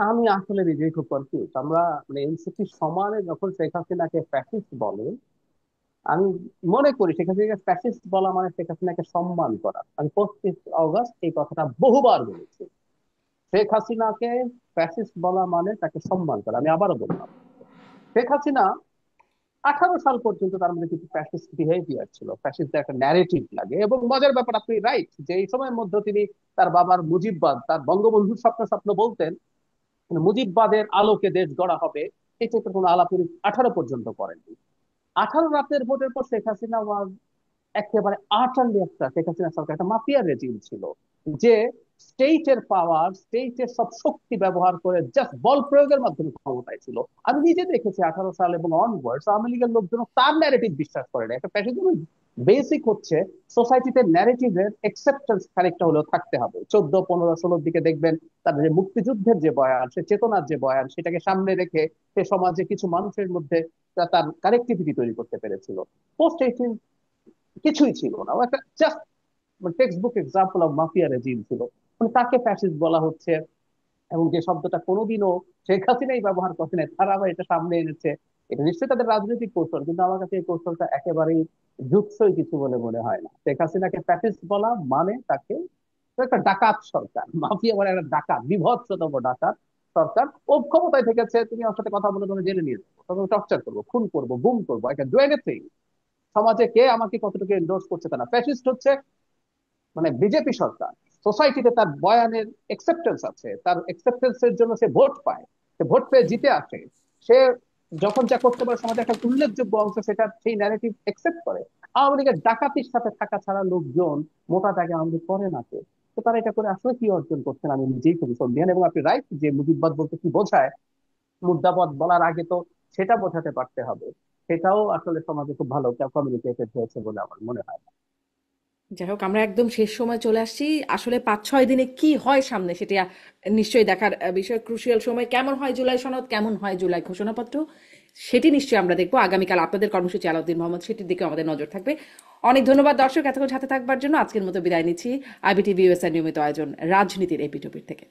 আমি আসলে নিজেই খুব কনফিউজ। আমরা মানে এনসিপি সমানে যখন শেখ হাসিনাকে ফ্যাসিস্ট বলে, আমি মনে করি শেখ হাসিনাকে ফ্যাসিস্ট বলা মানে শেখ হাসিনাকে সম্মান করা। আমি 25 অগস্ট এই কথাটা বহুবার বলেছি। শেখ হাসিনাকে ফ্যাসিস্ট বলা মানে তাকে সম্মান করা। আমি আবারও বললাম, শেখ হাসিনা 18 সাল পর্যন্ত তার মধ্যে কিছু ফ্যাসিস্ট বিহেভিয়ার ছিল, ফ্যাসিস্ট একটা ন্যারেটিভ লাগে। এবং মজার ব্যাপার, আপনি রাইট যে এই সময়ের মধ্যে তিনি তার বাবার মুজিববাদ, তার বঙ্গবন্ধুর স্বপ্ন স্বপ্ন বলতেন, মানে মুজিববাদের আলোকে দেশ গড়া হবে, এই টাইপের কোনো আলাপ উনি 18 পর্যন্ত করেননি। 18 রাতের ভোটের পর শেখ হাসিনা ওয়াজ একেবারে আটারলি একটা, শেখ হাসিনা সরকার একটা মাফিয়া রেজিম ছিল, যে স্টেটের পাওয়ার, স্টেটের সব শক্তি ব্যবহার করে জাস্ট বল প্রয়োগের মাধ্যমে ক্ষমতায় ছিল। আমি নিজে দেখেছি 18 সাল এবং অনওয়ার্ডস আওয়ামী লীগের লোকজন তার ন্যারেটিভ বিশ্বাস করে না। একটা ফ্যাসিজমের বেসিক হচ্ছে সোসাইটিতে ন্যারেটিভের একসেপ্টেন্স খানিকটা হলেও থাকতে হবে। 14, 15, 16 দিকে দেখবেন তার যে মুক্তিযুদ্ধের যে বয়ান, সে চেতনার যে বয়ান, সেটাকে সামনে রেখে সে সমাজে কিছু মানুষের মধ্যে তার কানেক্টিভিটি তৈরি করতে পেরেছিল। পোস্ট কিছুই ছিল না, ও একটা just text book example of mafia regime ছিল। মানে তাকে ফ্যাসিস্ট বলা হচ্ছে, এবং যে শব্দটা কোনোদিনও শেখ হাসিনাই ব্যবহার করে নাই, তারা আবার এটা সামনে এনেছে। এটা নিশ্চয়ই তাদের রাজনৈতিক কৌশল, কিন্তু আমার কাছে এই কৌশলটা একেবারেই যুৎসই কিছু বলে মনে হয় না। শেখ হাসিনাকে ফ্যাসিস্ট বলা মানে তাকে, তো একটা ডাকাত সরকার, মাফিয়া মানে একটা ডাকাত, বিভৎসতম ডাকাত সরকার। ও ক্ষমতায় থেকেছে, তুমি আমার সাথে কথা বলে তোমাকে জেনে নিয়ে যাবো, তোমাকে টর্চার করবো, খুন করবো, গুম করবো, আই ক্যান ডু এনিথিং। সমাজে কে আমাকে কতটুকু এন্ডোর্স করছে তা না। ফ্যাসিস্ট হচ্ছে মানে বিজেপি সরকার। সোসাইটিতে তার বয়ানের একসেপ্টেন্স আছে, তার একসেপ্টেন্সের জন্য সে ভোট পায়, সে ভোট পেয়ে জিতে আসে। সে যখন যা করতে পারে সমাজে একটা উল্লেখযোগ্য অংশ সেটা সেই ন্যারেটিভ একসেপ্ট করে। আওয়ামী লীগের ডাকাতির সাথে থাকা ছাড়া লোকজন মোটা দাগে আওয়ামী লীগ করে না তো। তো তারা এটা করে আসলে কি অর্জন করছেন আমি নিজেই খুবই সন্দিহান। এবং আপনি রাইট যে মুজিববাদ বলতে কি বোঝায়, মুদ্রাবাদ বলার আগে তো সেটা বোঝাতে পারতে হবে। সেটাও আসলে সমাজে খুব ভালো কমিউনিকেটেড হয়েছে বলে আমার মনে হয় না। যাই হোক, আমরা একদম শেষ সময় চলে আসছি। আসলে 5-6 দিনে কি হয় সামনে সেটা নিশ্চয়ই দেখার বিষয়। ক্রুশিয়াল সময় কেমন হয় জুলাই সনদ, কেমন হয় জুলাই ঘোষণাপত্র, সেটি নিশ্চয়ই আমরা দেখবো আগামীকাল আপনাদের কর্মসূচি আলাউদ্দিন মোহাম্মদ, সেটির দিকে আমাদের নজর থাকবে। অনেক ধন্যবাদ দর্শক এতক্ষণ সাথে থাকবার জন্য। আজকের মতো বিদায় নিচ্ছি আইবিটিভি ইউএসএ নিয়মিত আয়োজন রাজনীতির এপিটপির থেকে।